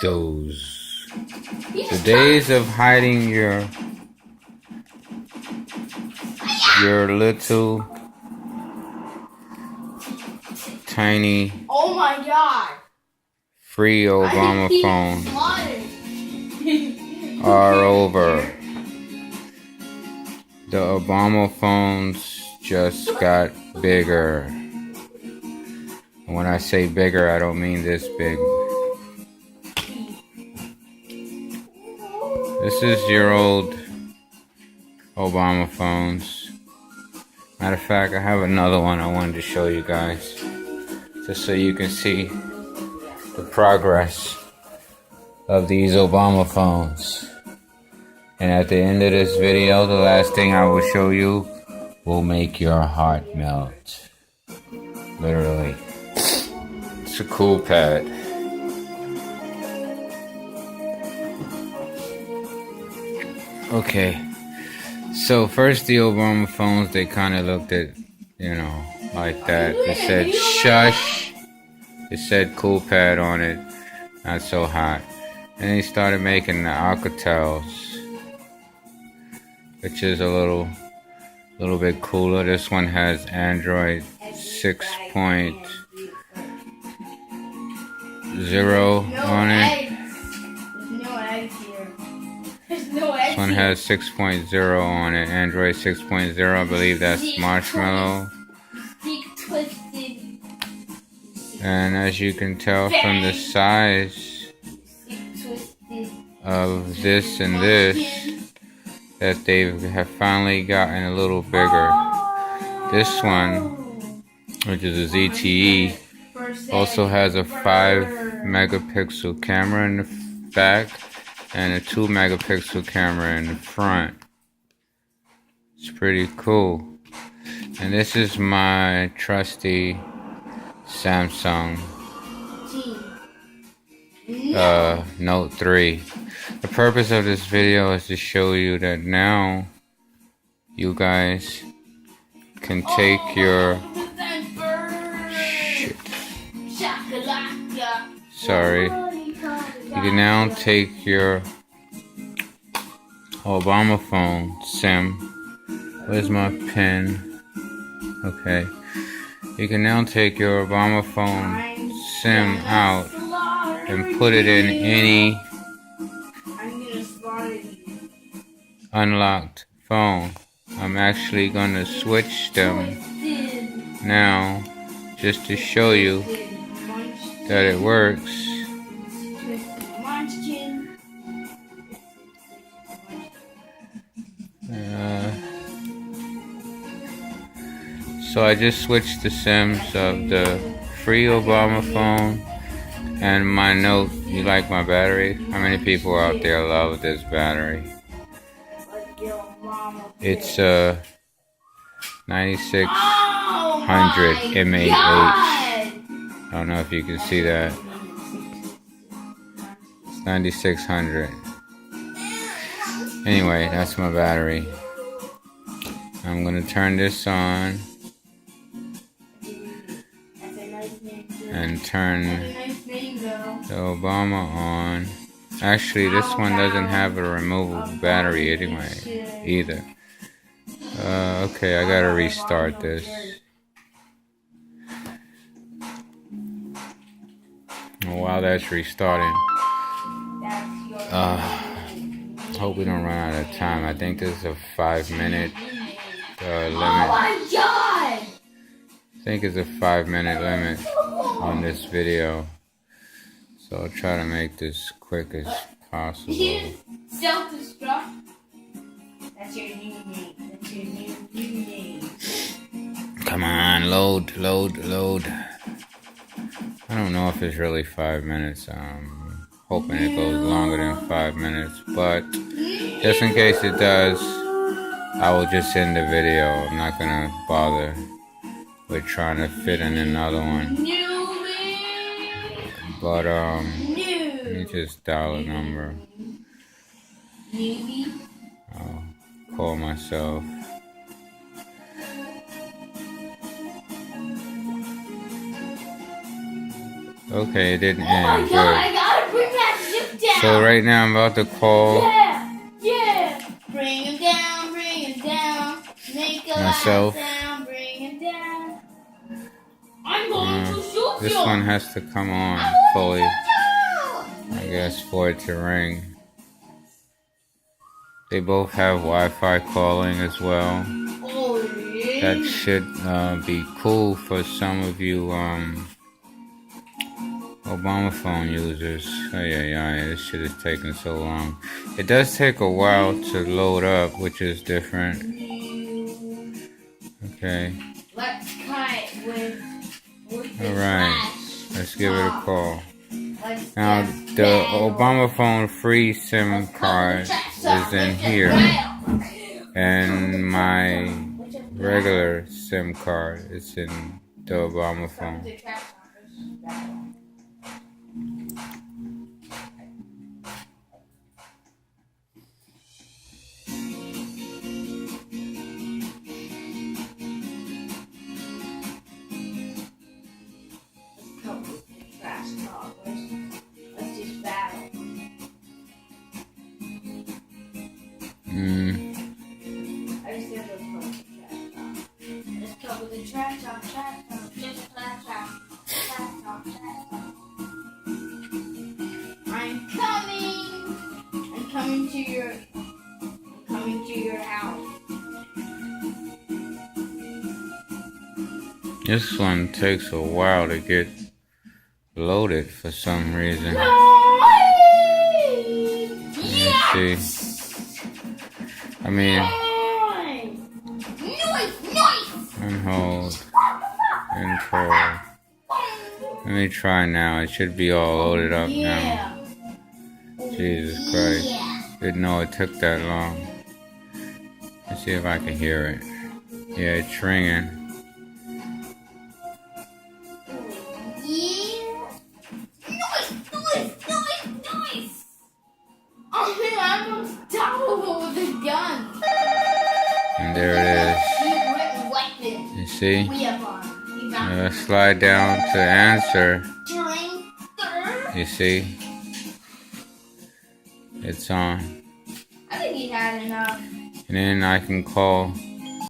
those. The days of hiding your little tiny oh my god free Obama phone are over. The Obama phones just got bigger. When I say bigger, I don't mean this big. This is your old Obama phones. Matter of fact, I have another one I wanted to show you guys, just so you can see the progress of these Obama phones. And at the end of this video, the last thing I will show you will make your heart melt. Literally. It's a cool pad. Okay. So first the Obama phones, they kind of looked at, like that. It said shush. It said cool pad on it. Not so hot. And they started making the Alcatels, which is a little bit cooler. This one has Android 6.0 on it. This one has 6.0 on it. Android 6.0. I believe that's Marshmallow. And as you can tell from the size of this and this, that they have finally gotten a little bigger. This one, which is a ZTE, also has a 5 megapixel camera in the back and a 2 megapixel camera in the front. It's pretty cool. And this is my trusty Samsung Note 3. The purpose of this video is to show you that now you guys can take your you can now take your Obama phone SIM. Where's my pen? Okay. You can now take your Obama phone SIM out and put it in any unlocked phone. I'm actually going to switch them now just to show you that it works. So I just switched the SIMs of the free Obama phone and my Note. You like my battery? How many people out there love this battery? It's 9600 mAh. I don't know if you can see that. It's 9600. Anyway, that's my battery. I'm gonna turn this on and turn the Obama on. Actually, this one doesn't have a removable battery anyway, either. Okay, I gotta restart this. While that's restarting, hope we don't run out of time. I think this is a 5-minute limit. Oh my god! I think it's a 5-minute limit on this video. So I'll try to make this quick as possible. Self-destruct? That's your new name. That's your new name. Come on, load. I don't know if it's really 5 minutes. I'm hoping it goes longer than 5 minutes. But just in case it does, I will just end the video. I'm not going to bother with trying to fit in another one. But, let me just dial a number. I'll call myself. Okay, it didn't end. Oh my god, I gotta bring that down. So right now I'm about to call Yeah. Bring him down, Make a myself. loud sound, bring him down. I'm going to shoot This you. one has to come on fully, I guess, for it to ring. They both have Wi-Fi calling as well. Oh, yeah. That should be cool for some of you Obama phone users. Oh yeah, this shit is taking so long. It does take a while to load up, which is different. Okay. Let's cut with Alright. Let's give it a call. Let's Now get the battle. Obama phone free SIM card is in here. And my regular SIM card is in the Obama phone. Let's just battle. I just said let's cover the trash talk, just trash talk. I'm coming to your house. This one takes a while to get loaded for some reason. Let me see. I mean, unhold, control. Let me try now. It should be all loaded up now. Jesus Christ. Didn't know it took that long. Let's see if I can hear it. Yeah, it's ringing. I'm unstoppable with a gun. And there it is. You see? Slide down to answer. You see? It's on. I think he had enough. And then I can call